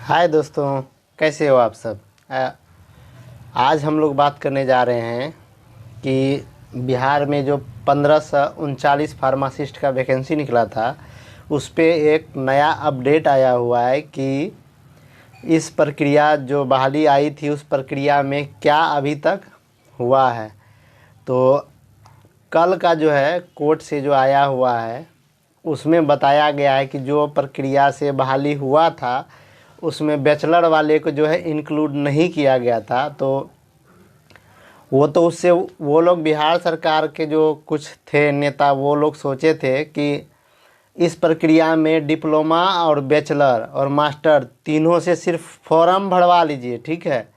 हाय दोस्तों, कैसे हो आप सब। आज हम लोग बात करने जा रहे हैं कि बिहार में जो 1539 फार्मासिस्ट का वैकेंसी निकला था, उस पे एक नया अपडेट आया हुआ है कि इस प्रक्रिया जो बहाली आई थी उस प्रक्रिया में क्या अभी तक हुआ है। तो कल का जो है कोर्ट से जो आया हुआ है उसमें बताया गया है कि जो प्रक्रिया से बहाली हुआ था उसमें बैचलर वाले को जो है इंक्लूड नहीं किया गया था। तो वो तो उससे वो लोग बिहार सरकार के जो कुछ थे नेता, वो लोग सोचे थे कि इस प्रक्रिया में डिप्लोमा और बैचलर और मास्टर तीनों से सिर्फ फॉर्म भरवा लीजिए, ठीक है।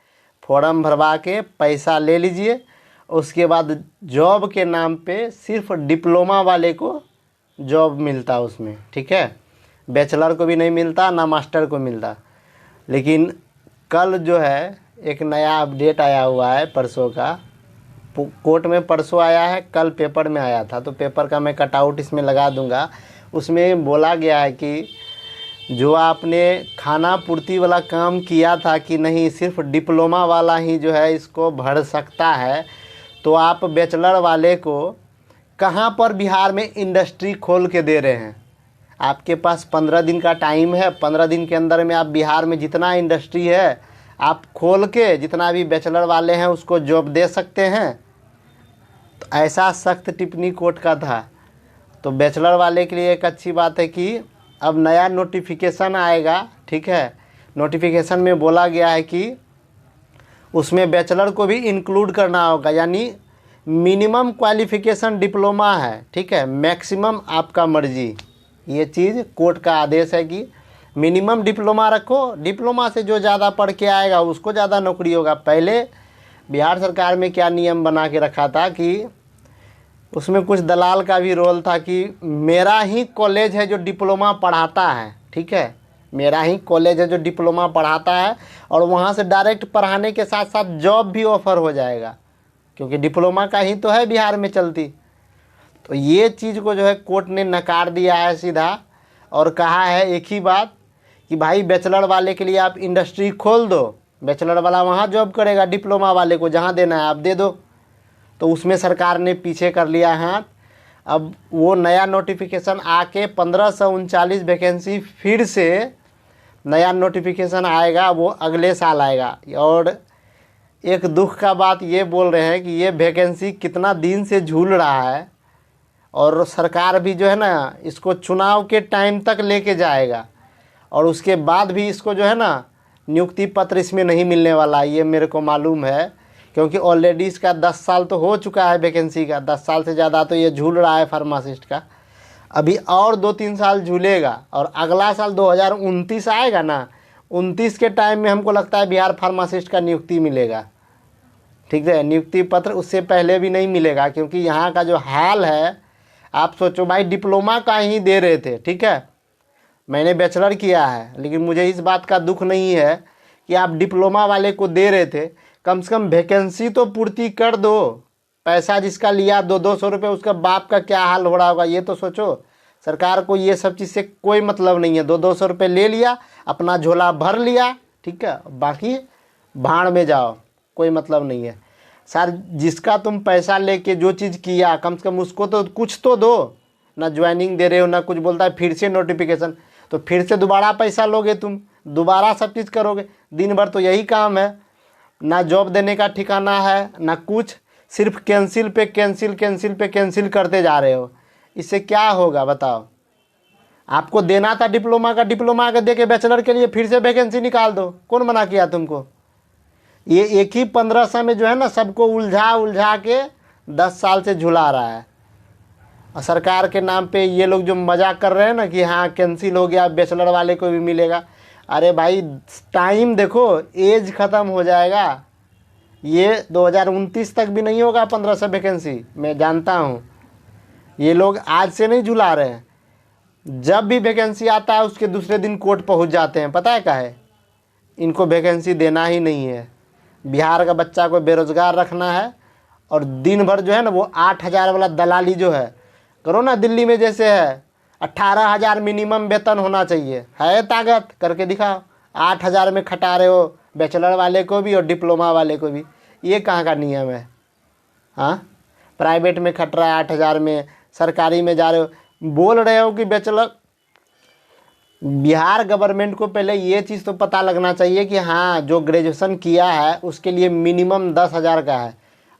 फॉर्म भरवा के पैसा ले लीजिए, उसके बाद जॉब के नाम पे सिर्फ डिप्लोमा वाले को जॉब मिलता उसमें, ठीक है। बैचलर को भी नहीं मिलता, ना मास्टर को मिलता। लेकिन कल जो है एक नया अपडेट आया हुआ है परसों का, कोर्ट में परसों आया है, कल पेपर में आया था। तो पेपर का मैं कटआउट इसमें लगा दूंगा। उसमें बोला गया है कि जो आपने खाना पूर्ति वाला काम किया था कि नहीं, सिर्फ डिप्लोमा वाला ही जो है इसको भर सकता है। तो आप बैचलर वाले को कहाँ पर बिहार में इंडस्ट्री खोल के दे रहे हैं। आपके पास 15 दिन का टाइम है, 15 दिन के अंदर में आप बिहार में जितना इंडस्ट्री है आप खोल के जितना भी बैचलर वाले हैं उसको जॉब दे सकते हैं। तो ऐसा सख्त टिप्पणी कोर्ट का था। तो बैचलर वाले के लिए एक अच्छी बात है कि अब नया नोटिफिकेशन आएगा, ठीक है। नोटिफिकेशन में बोला गया है कि उसमें बैचलर को भी इंक्लूड करना होगा, यानी मिनिमम क्वालिफिकेशन डिप्लोमा है, ठीक है, मैक्सिमम आपका मर्जी। ये चीज़ कोर्ट का आदेश है कि मिनिमम डिप्लोमा रखो, डिप्लोमा से जो ज़्यादा पढ़ के आएगा उसको ज़्यादा नौकरी होगा। पहले बिहार सरकार में क्या नियम बना के रखा था कि उसमें कुछ दलाल का भी रोल था कि मेरा ही कॉलेज है जो डिप्लोमा पढ़ाता है, ठीक है, मेरा ही कॉलेज है जो डिप्लोमा पढ़ाता है और वहाँ से डायरेक्ट पढ़ाने के साथ साथ जॉब भी ऑफ़र हो जाएगा, क्योंकि डिप्लोमा का ही तो है बिहार में चलती। तो ये चीज़ को जो है कोर्ट ने नकार दिया है सीधा, और कहा है एक ही बात कि भाई बैचलर वाले के लिए आप इंडस्ट्री खोल दो, बैचलर वाला वहाँ जॉब करेगा, डिप्लोमा वाले को जहाँ देना है आप दे दो। तो उसमें सरकार ने पीछे कर लिया हाथ। अब वो नया नोटिफिकेशन आके 1539 वैकेंसी फिर से नया नोटिफिकेशन आएगा, वो अगले साल आएगा। और एक दुख का बात ये बोल रहे हैं कि ये वैकेंसी कितना दिन से झूल रहा है और सरकार भी जो है ना इसको चुनाव के टाइम तक लेके जाएगा, और उसके बाद भी इसको जो है ना नियुक्ति पत्र इसमें नहीं मिलने वाला, ये मेरे को मालूम है। क्योंकि ऑलरेडी इसका 10 साल तो हो चुका है वैकेंसी का, 10 साल से ज़्यादा तो ये झूल रहा है फार्मासिस्ट का। अभी और 2-3 साल झूलेगा और अगला साल 2029 आएगा ना, 29 के टाइम में हमको लगता है बिहार फार्मासिस्ट का नियुक्ति मिलेगा, ठीक है। नियुक्ति पत्र उससे पहले भी नहीं मिलेगा, क्योंकि यहाँ का जो हाल है, आप सोचो भाई, डिप्लोमा का ही दे रहे थे, ठीक है, मैंने बैचलर किया है, लेकिन मुझे इस बात का दुख नहीं है कि आप डिप्लोमा वाले को दे रहे थे। कम से कम वैकेंसी तो पूर्ति कर दो। पैसा जिसका लिया 200-200 रुपये, उसका बाप का क्या हाल हो रहा होगा ये तो सोचो। सरकार को ये सब चीज़ से कोई मतलब नहीं है। 200-200 रुपये ले लिया, अपना झोला भर लिया, ठीक है, बाकी भाड़ में जाओ, कोई मतलब नहीं है। सर, जिसका तुम पैसा लेके जो चीज़ किया, कम से कम उसको तो कुछ तो दो ना। ज्वाइनिंग दे रहे हो ना कुछ, बोलता है फिर से नोटिफिकेशन, तो फिर से दोबारा पैसा लोगे तुम, दोबारा सब चीज़ करोगे। दिन भर तो यही काम है, ना जॉब देने का ठिकाना है ना कुछ, सिर्फ कैंसिल पे कैंसिल, कैंसिल पे कैंसिल करते जा रहे हो। इससे क्या होगा बताओ। आपको देना था डिप्लोमा का, डिप्लोमा का दे के बैचलर के लिए फिर से वैकेंसी निकाल दो, कौन मना किया तुमको। ये एक ही 1500 में जो है ना सबको उलझा उलझा के 10 साल से झुला रहा है। और सरकार के नाम पे ये लोग जो मजाक कर रहे हैं ना कि हाँ कैंसिल हो गया, बैचलर वाले को भी मिलेगा। अरे भाई टाइम देखो, एज ख़त्म हो जाएगा, ये 2029 तक भी नहीं होगा 1500 वैकेंसी। मैं जानता हूँ ये लोग आज से नहीं झुला रहे हैं, जब भी वैकेंसी आता है उसके दूसरे दिन कोर्ट पहुँच जाते हैं। पता है क्या है, इनको वैकेंसी देना ही नहीं है। बिहार का बच्चा को बेरोज़गार रखना है, और दिन भर जो है ना वो 8000 वाला दलाली जो है करो ना, दिल्ली में जैसे है 18,000 मिनिमम वेतन होना चाहिए। है ताकत करके दिखाओ, 8,000 में खटा रहे हो बैचलर वाले को भी और डिप्लोमा वाले को भी। ये कहाँ का नियम है? हाँ, प्राइवेट में खट रहा है 8,000 में, सरकारी में जा रहे हो, बोल रहे हो कि बैचलर। बिहार गवर्नमेंट को पहले ये चीज़ तो पता लगना चाहिए कि हाँ, जो ग्रेजुएशन किया है उसके लिए मिनिमम 10,000 का है।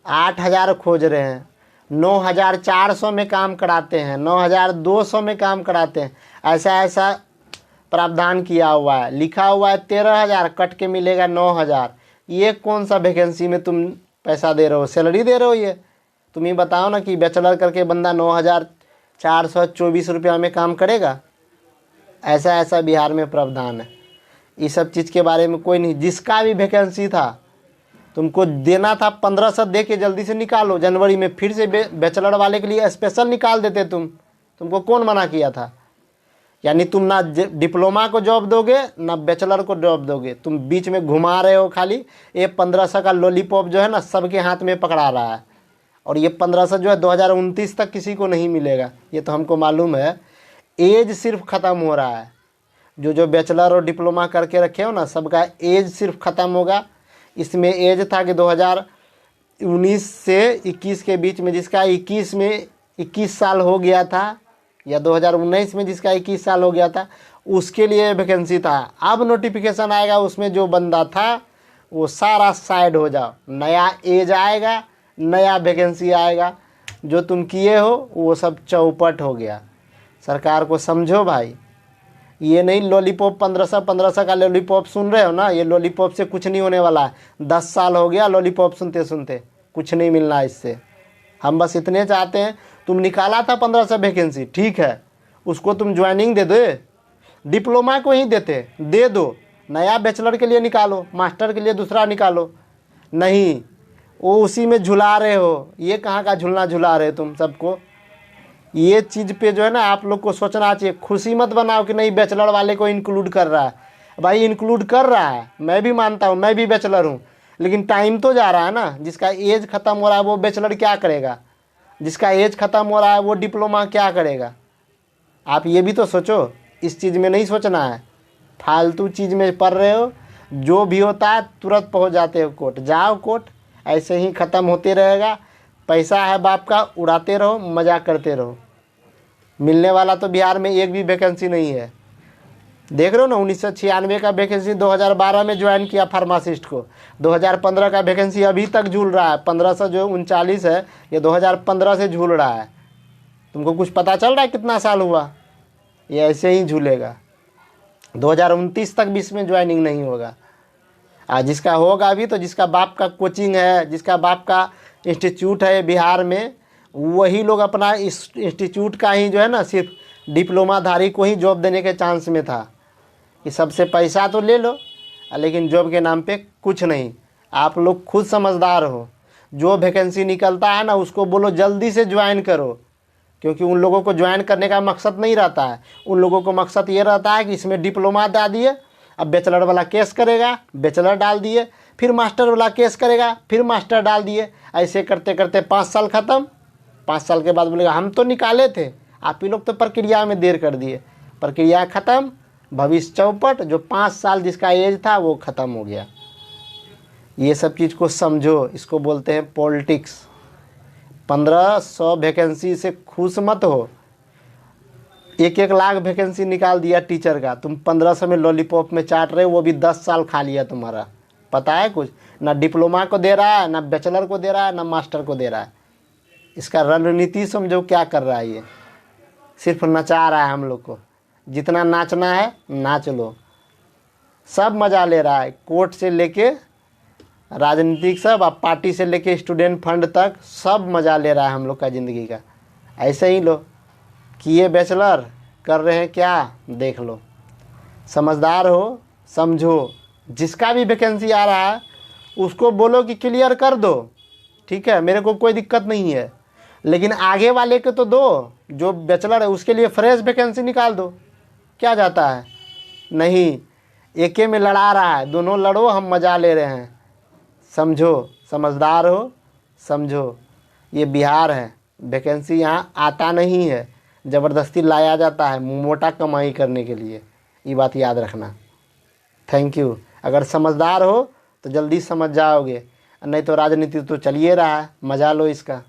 8,000 खोज रहे हैं, 9,400 में काम कराते हैं, 9,200 में काम कराते हैं। ऐसा प्रावधान किया हुआ है, लिखा हुआ है 13,000, कट के मिलेगा 9,000। ये कौन सा वैकेंसी में तुम पैसा दे रहे हो, सैलरी दे रहे हो? ये तुम ही बताओ ना कि बैचलर करके बंदा 9,424 रुपया में काम करेगा। ऐसा बिहार में प्रावधान है। इस सब चीज़ के बारे में कोई नहीं। जिसका भी वैकेंसी था तुमको देना था 1,500 दे के जल्दी से निकालो। जनवरी में फिर से बैचलर वाले के लिए स्पेशल निकाल देते तुमको कौन मना किया था? यानी तुम ना डिप्लोमा को जॉब दोगे ना बैचलर को जॉब दोगे, तुम बीच में घुमा रहे हो खाली। ये 1,500 का लॉलीपॉप जो है ना सबके हाथ में पकड़ा रहा है, और ये 1,500 जो है 2029 तक किसी को नहीं मिलेगा, ये तो हमको मालूम है। एज सिर्फ ख़त्म हो रहा है। जो बैचलर और डिप्लोमा करके रखे हो ना, सबका एज सिर्फ ख़त्म होगा। इसमें एज था कि 2019 से 21 के बीच में जिसका 21 में 21 साल हो गया था, या 2019 में जिसका 21 साल हो गया था, उसके लिए वैकेंसी था। अब नोटिफिकेशन आएगा, उसमें जो बंदा था वो सारा साइड हो जाओ, नया एज आएगा, नया वैकेंसी आएगा। जो तुम किए हो वो सब चौपट हो गया। सरकार को समझो भाई। ये नहीं लॉलीपॉप 1,500 का लॉलीपॉप सुन रहे हो ना, ये लॉलीपॉप से कुछ नहीं होने वाला है। 10 साल हो गया लॉलीपॉप सुनते सुनते, कुछ नहीं मिलना इससे। हम बस इतने चाहते हैं, तुम निकाला था 1,500 वैकेंसी, ठीक है, उसको तुम ज्वाइनिंग दे दो। डिप्लोमा को ही दे दो, नया बैचलर के लिए निकालो, मास्टर के लिए दूसरा निकालो। नहीं, वो उसी में झुला रहे हो। ये कहाँ का झुलना झुला रहे तुम सबको? ये चीज़ पे जो है ना आप लोग को सोचना चाहिए। खुशी मत बनाओ कि नहीं बैचलर वाले को इंक्लूड कर रहा है। भाई इंक्लूड कर रहा है, मैं भी मानता हूँ, मैं भी बैचलर हूँ, लेकिन टाइम तो जा रहा है ना। जिसका एज ख़त्म हो रहा है वो बैचलर क्या करेगा? जिसका एज ख़त्म हो रहा है वो डिप्लोमा क्या करेगा? आप ये भी तो सोचो। इस चीज़ में नहीं सोचना है, फालतू चीज़ में पढ़ रहे हो। जो भी होता है तुरंत पहुँच जाते हो कोर्ट। जाओ कोर्ट, ऐसे ही ख़त्म होते रहेगा। पैसा है बाप का, उड़ाते रहो, मजाक करते रहो। मिलने वाला तो बिहार में एक भी वैकेंसी नहीं है। देख रहे हो ना, 1996 का वैकेंसी 2012 में ज्वाइन किया फार्मासिस्ट को, 2015 का वैकेंसी अभी तक झूल रहा है। 1,500 जो 39 है, ये 2015 से झूल रहा है। तुमको कुछ पता चल रहा है कितना साल हुआ? ये ऐसे ही झूलेगा। 2029 तक भी इसमें ज्वाइनिंग नहीं होगा। आज जिसका होगा भी तो जिसका बाप का कोचिंग है, जिसका बाप का इंस्टीट्यूट है बिहार में, वही लोग अपना इस इंस्टीट्यूट का ही जो है ना सिर्फ डिप्लोमाधारी को ही जॉब देने के चांस में था कि सबसे पैसा तो ले लो, लेकिन जॉब के नाम पे कुछ नहीं। आप लोग खुद समझदार हो। जो वैकेंसी निकलता है ना उसको बोलो जल्दी से ज्वाइन करो, क्योंकि उन लोगों को ज्वाइन करने का मकसद नहीं रहता है। उन लोगों को मकसद ये रहता है कि इसमें डिप्लोमा डाल दिए, अब बैचलर वाला केस करेगा, बैचलर डाल दिए, फिर मास्टर वाला केस करेगा, फिर मास्टर डाल दिए। ऐसे करते करते 5 साल ख़त्म। 5 साल के बाद बोलेगा हम तो निकाले थे, आप ही लोग तो प्रक्रिया में देर कर दिए। प्रक्रिया ख़त्म, भविष्य चौपट। जो 5 साल जिसका एज था वो ख़त्म हो गया। ये सब चीज़ को समझो, इसको बोलते हैं पॉलिटिक्स। 1,500 वैकेंसी से खुश मत हो। 1-1 लाख वैकेंसी निकाल दिया टीचर का, तुम 1,500 में लॉलीपॉप में चाट रहे हो। वो भी 10 साल खा लिया तुम्हारा। पता है कुछ? ना डिप्लोमा को दे रहा है, ना बैचलर को दे रहा है, ना मास्टर को दे रहा है। इसका रणनीति समझो क्या कर रहा है। ये सिर्फ नचा रहा है हम लोग को। जितना नाचना है नाच लो। सब मज़ा ले रहा है, कोर्ट से लेके राजनीतिक सब, अब पार्टी से लेके स्टूडेंट फंड तक सब मज़ा ले रहा है हम लोग का ज़िंदगी का। ऐसे ही लो, किए बैचलर, कर रहे हैं क्या, देख लो। समझदार हो, समझो। जिसका भी वैकेंसी आ रहा है उसको बोलो कि क्लियर कर दो, ठीक है, मेरे को कोई दिक्कत नहीं है, लेकिन आगे वाले को तो दो। जो बैचलर है उसके लिए फ्रेश वैकेंसी निकाल दो। क्या जाता है? नहीं, एके में लड़ा रहा है, दोनों लड़ो, हम मज़ा ले रहे हैं। समझो, समझदार हो, समझो। ये बिहार है, वैकेंसी यहाँ आता नहीं है, ज़बरदस्ती लाया जाता है मोटा कमाई करने के लिए। ये बात याद रखना। Thank you. अगर समझदार हो तो जल्दी समझ जाओगे, नहीं तो राजनीति तो चलिए रहा है, मज़ा लो इसका।